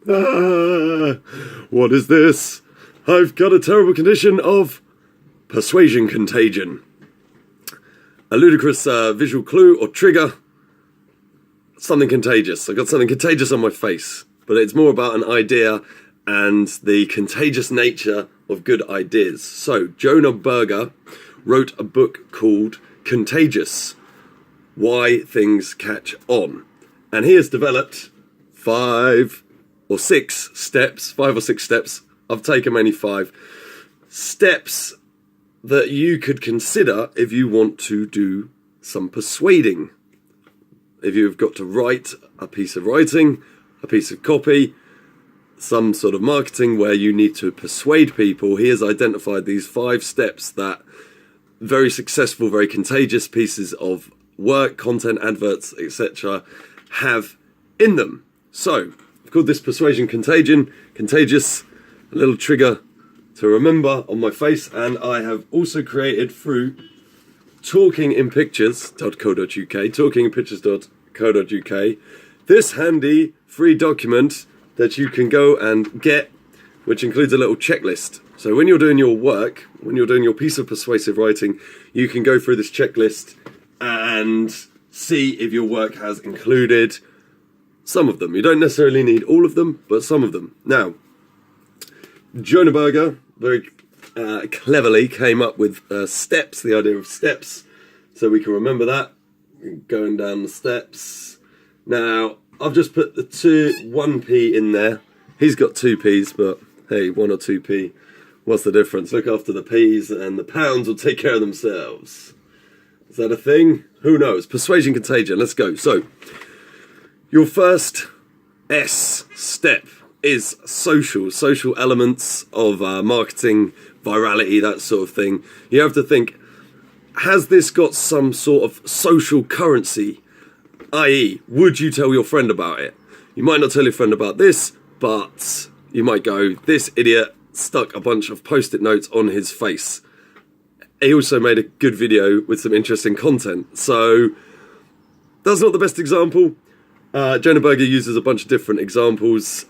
What is this? I've got a terrible condition of persuasion contagion. A ludicrous visual clue or trigger. Something contagious. I got something contagious on my face, but it's more about an idea and the contagious nature of good ideas. So, Jonah Berger wrote a book called Contagious, Why Things Catch On. And he has developed 5 or 6 steps. I've taken only 5 steps that you could consider if you want to do some persuading. If you've got to write a piece of writing, a piece of copy, some sort of marketing where you need to persuade people, he has identified these 5 steps that very successful, very contagious pieces of work, content, adverts, etc. have in them. So, I've called this Persuasion Contagion, Contagious, a little trigger to remember on my face, and I have also created through talkinginpictures.co.uk, this handy free document that you can go and get, which includes a little checklist. So when you're doing your work, when you're doing your piece of persuasive writing, you can go through this checklist and see if your work has included some of them. You don't necessarily need all of them, but some of them. Now, Jonah Berger very cleverly came up with steps, the idea of steps, so we can remember that. Going down the steps. Now, I've just put the 1p in there. He's got 2p's, but hey, 1 or 2p. What's the difference? Look after the p's and the pounds will take care of themselves. Is that a thing? Who knows? Persuasion Contagion. Let's go. So, your first S step is social elements of marketing, virality, that sort of thing. You have to think, has this got some sort of social currency? I.e., would you tell your friend about it? You might not tell your friend about this, but you might go, this idiot stuck a bunch of post-it notes on his face. He also made a good video with some interesting content. So, that's not the best example. Jonah Berger uses a bunch of different examples,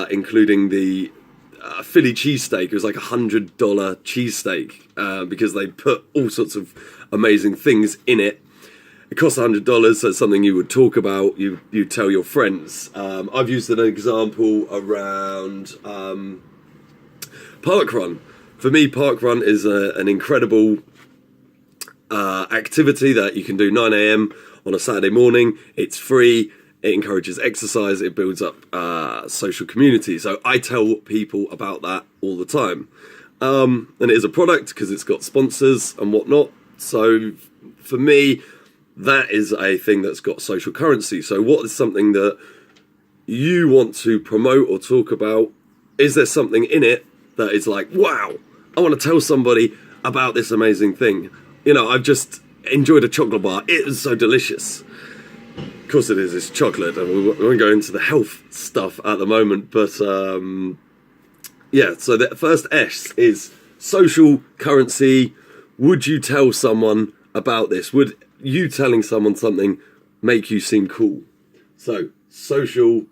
including the Philly cheesesteak. It was like $100 cheesesteak because they put all sorts of amazing things in it. It costs $100, so it's something you would talk about, you tell your friends. I've used an example around parkrun. For me, parkrun is an incredible activity that you can do 9 a.m. on a Saturday morning. It's free. It encourages exercise. It builds up social community. So I tell people about that all the time. And it is a product because it's got sponsors and whatnot. So for me, that is a thing that's got social currency. So what is something that you want to promote or talk about? Is there something in it that is like, wow, I want to tell somebody about this amazing thing. You know, I've just enjoyed a chocolate bar. It is so delicious. Of course it is, it's chocolate, and we won't go into the health stuff at the moment, but yeah, so the first S is social currency. Would you tell someone about this? Would you telling someone something make you seem cool? So, social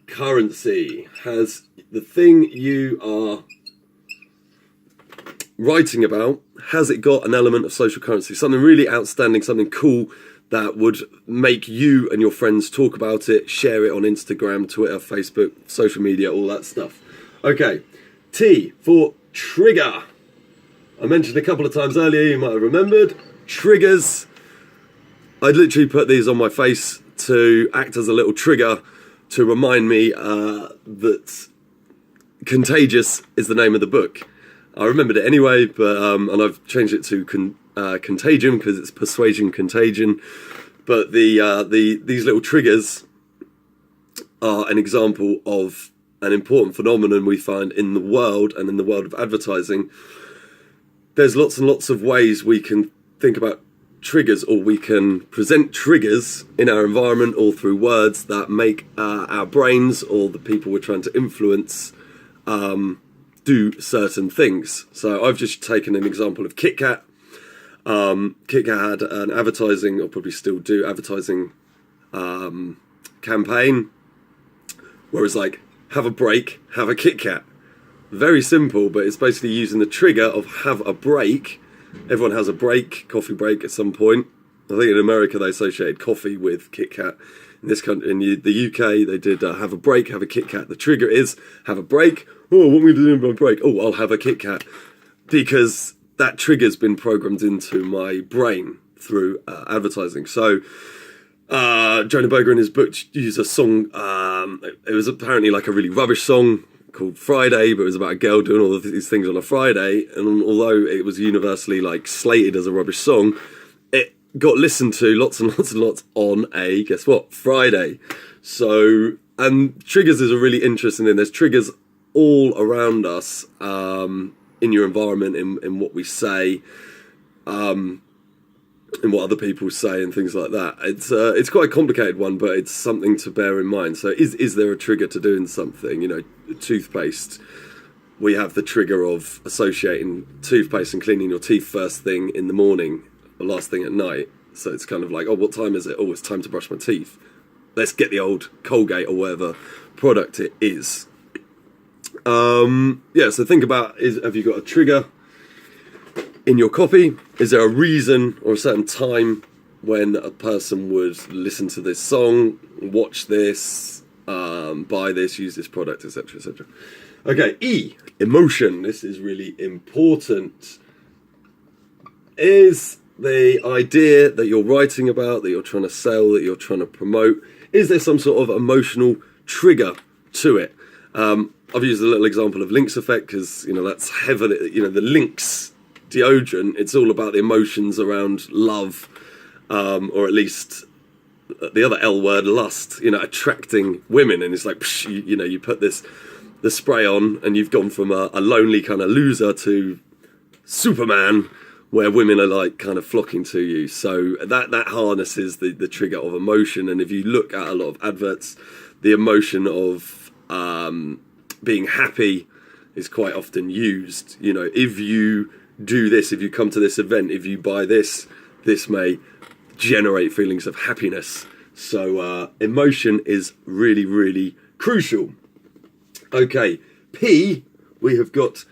currency. Has the thing you are writing about, has it got an element of social currency? Something really outstanding, something cool that would make you and your friends talk about it, share it on Instagram, Twitter, Facebook, social media, all that stuff. Okay, T for trigger. I mentioned a couple of times earlier, you might have remembered. Triggers. I literally put these on my face to act as a little trigger to remind me that Contagious is the name of the book. I remembered it anyway, but and I've changed it to Contagion because it's Persuasion Contagion. But these little triggers are an example of an important phenomenon we find in the world and in the world of advertising. There's lots and lots of ways we can think about triggers, or we can present triggers in our environment or through words that make our brains or the people we're trying to influence do certain things. So I've just taken an example of Kit Kat. Kit Kat had an advertising, or probably still do, advertising campaign Whereas like, have a break, have a Kit Kat. Very simple, but it's basically using the trigger of have a break. Everyone has a break, coffee break at some point. I think in America they associated coffee with Kit Kat. In this country, in the UK, they did have a break, have a Kit Kat. The trigger is have a break. Oh, what am I doing for a break? Oh, I'll have a Kit Kat. Because that trigger's been programmed into my brain through advertising. So, Jonah Berger in his book used a song. It was apparently like a really rubbish song called Friday, but it was about a girl doing all of these things on a Friday. And although it was universally like slated as a rubbish song, it got listened to lots and lots and lots on a, guess what, Friday. So, and triggers is a really interesting thing. There's triggers all around us, in your environment, in what we say, in what other people say and things like that. It's quite a complicated one, but it's something to bear in mind. So is there a trigger to doing something? You know, toothpaste, we have the trigger of associating toothpaste and cleaning your teeth first thing in the morning or last thing at night. So it's kind of like, oh, what time is it? Oh, it's time to brush my teeth. Let's get the old Colgate or whatever product it is. So think about, have you got a trigger in your copy? Is there a reason or a certain time when a person would listen to this song, watch this, buy this, use this product, etc., etc.? Okay, E, emotion. This is really important. Is the idea that you're writing about, that you're trying to sell, that you're trying to promote, is there some sort of emotional trigger to it? I've used a little example of Lynx effect because, you know, that's heavily, you know, the Lynx deodorant, it's all about the emotions around love, or at least the other L word, lust, you know, attracting women. And it's like, psh, you know, you put the spray on and you've gone from a lonely kind of loser to Superman, where women are like kind of flocking to you. So that harnesses the trigger of emotion. And if you look at a lot of adverts, the emotion of being happy is quite often used. You know, if you do this, if you come to this event, if you buy this, this may generate feelings of happiness. So emotion is really, really crucial. Okay, P, we have got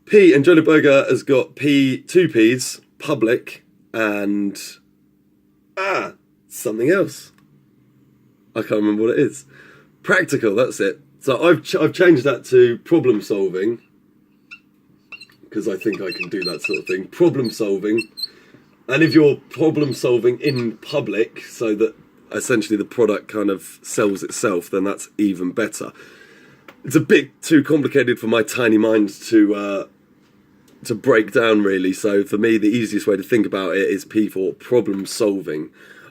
P, and Jonah Berger has got two P's, public and something else. I can't remember what it is. Practical, that's it. So I've changed that to problem solving, because I think I can do that sort of thing. Problem solving. And if you're problem solving in public, so that essentially the product kind of sells itself, then that's even better. It's a bit too complicated for my tiny mind to break down, really. So for me, the easiest way to think about it is P for problem solving.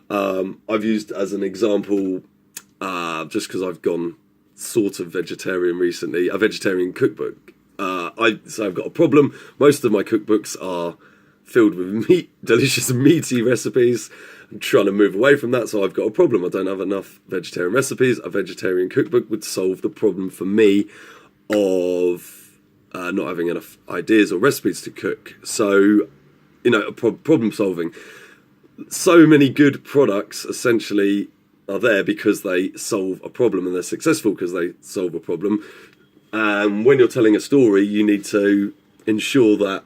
I've used as an example, just because I've gone sort of vegetarian recently, a vegetarian cookbook. So I've got a problem. Most of my cookbooks are filled with delicious meaty recipes. I'm trying to move away from that, so I've got a problem. I don't have enough vegetarian recipes. A vegetarian cookbook would solve the problem for me of not having enough ideas or recipes to cook. So, you know, problem solving. So many good products essentially are there because they solve a problem, and they're successful because they solve a problem. And when you're telling a story, you need to ensure that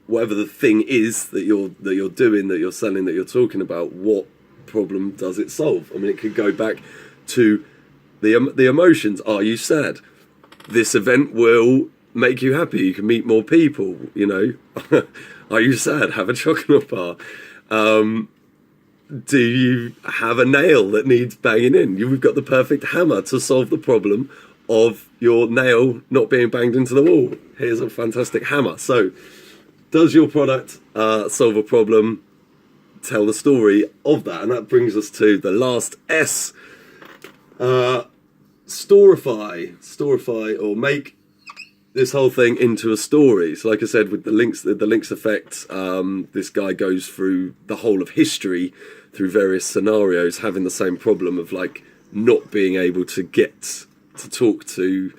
whatever the thing is that you're doing, that you're selling, that you're talking about, what problem does it solve? I mean, it could go back to the emotions. Are you sad? This event will make you happy. You can meet more people, you know. Are you sad? Have a chocolate bar. Do you have a nail that needs banging in? You've got the perfect hammer to solve the problem of your nail not being banged into the wall. Here's a fantastic hammer. So, does your product solve a problem? Tell the story of that. And that brings us to the last S. Storify, or make this whole thing into a story. So like I said, with the Lynx effect, this guy goes through the whole of history through various scenarios, having the same problem of like not being able to get to talk to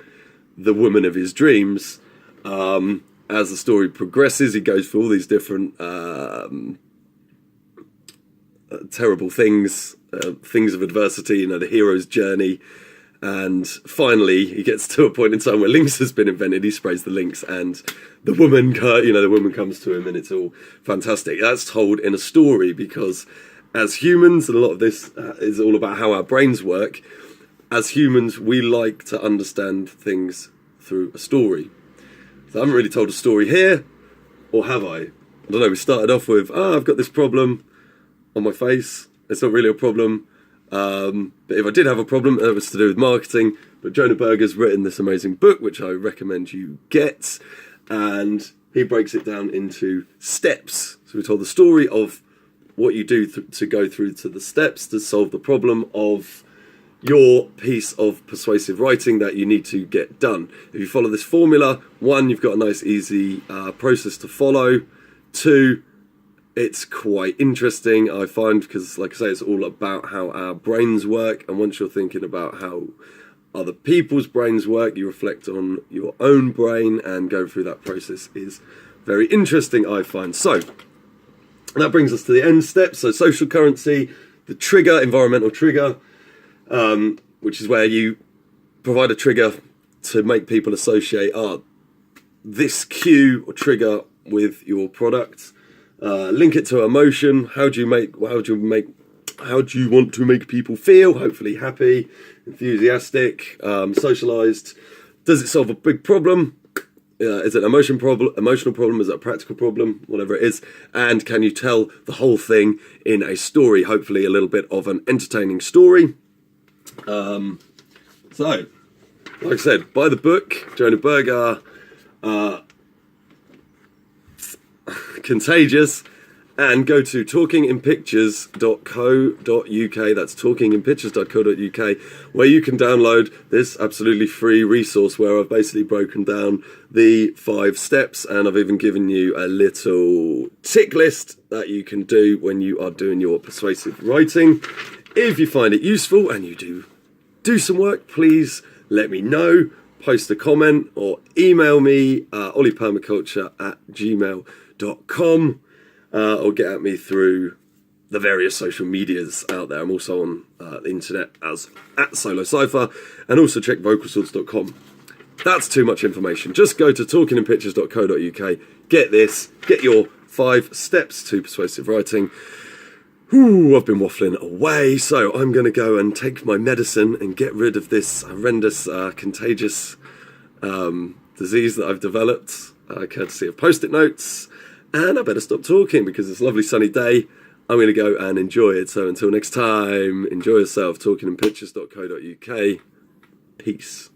the woman of his dreams. As the story progresses, he goes through all these different terrible things of adversity, you know, the hero's journey. And finally, he gets to a point in time where links has been invented. He sprays the links, and the woman comes to him, and it's all fantastic. That's told in a story because, as humans, and a lot of this is all about how our brains work. As humans, we like to understand things through a story. So I haven't really told a story here, or have I? I don't know. We started off with, I've got this problem on my face. It's not really a problem. But if I did have a problem, it was to do with marketing. But Jonah Berger's written this amazing book, which I recommend you get. And he breaks it down into steps. So we told the story of what you do to go through to the steps to solve the problem of your piece of persuasive writing that you need to get done. If you follow this formula, 1, you've got a nice easy process to follow. 2, it's quite interesting, I find, because like I say, it's all about how our brains work, and once you're thinking about how other people's brains work, you reflect on your own brain, and go through that process is very interesting, I find. So that brings us to the end step. So social currency, the trigger, environmental trigger, which is where you provide a trigger to make people associate this cue or trigger with your product. Link it to emotion. How do you want to make people feel? Hopefully happy, enthusiastic, socialized. Does it solve a big problem? Is it an emotional problem? Is it a practical problem? Whatever it is. And can you tell the whole thing in a story? Hopefully a little bit of an entertaining story. So, like I said, buy the book, Jonah Berger, Contagious, and go to talkinginpictures.co.uk. That's talkinginpictures.co.uk, where you can download this absolutely free resource where I've basically broken down the 5 steps, and I've even given you a little tick list that you can do when you are doing your persuasive writing. If you find it useful and you do some work, please let me know. Post a comment or email me, olliepermaculture@gmail.com, or get at me through the various social medias out there. I'm also on the internet as @SoloCypher, and also check vocalswords.com. That's too much information. Just go to talkinginpictures.co.uk, get your 5 steps to persuasive writing. I've been waffling away, so I'm going to go and take my medicine and get rid of this horrendous, contagious disease that I've developed, courtesy of Post-it notes. And I better stop talking because it's a lovely sunny day. I'm going to go and enjoy it. So until next time, enjoy yourself. Talkinginpictures.co.uk. Peace.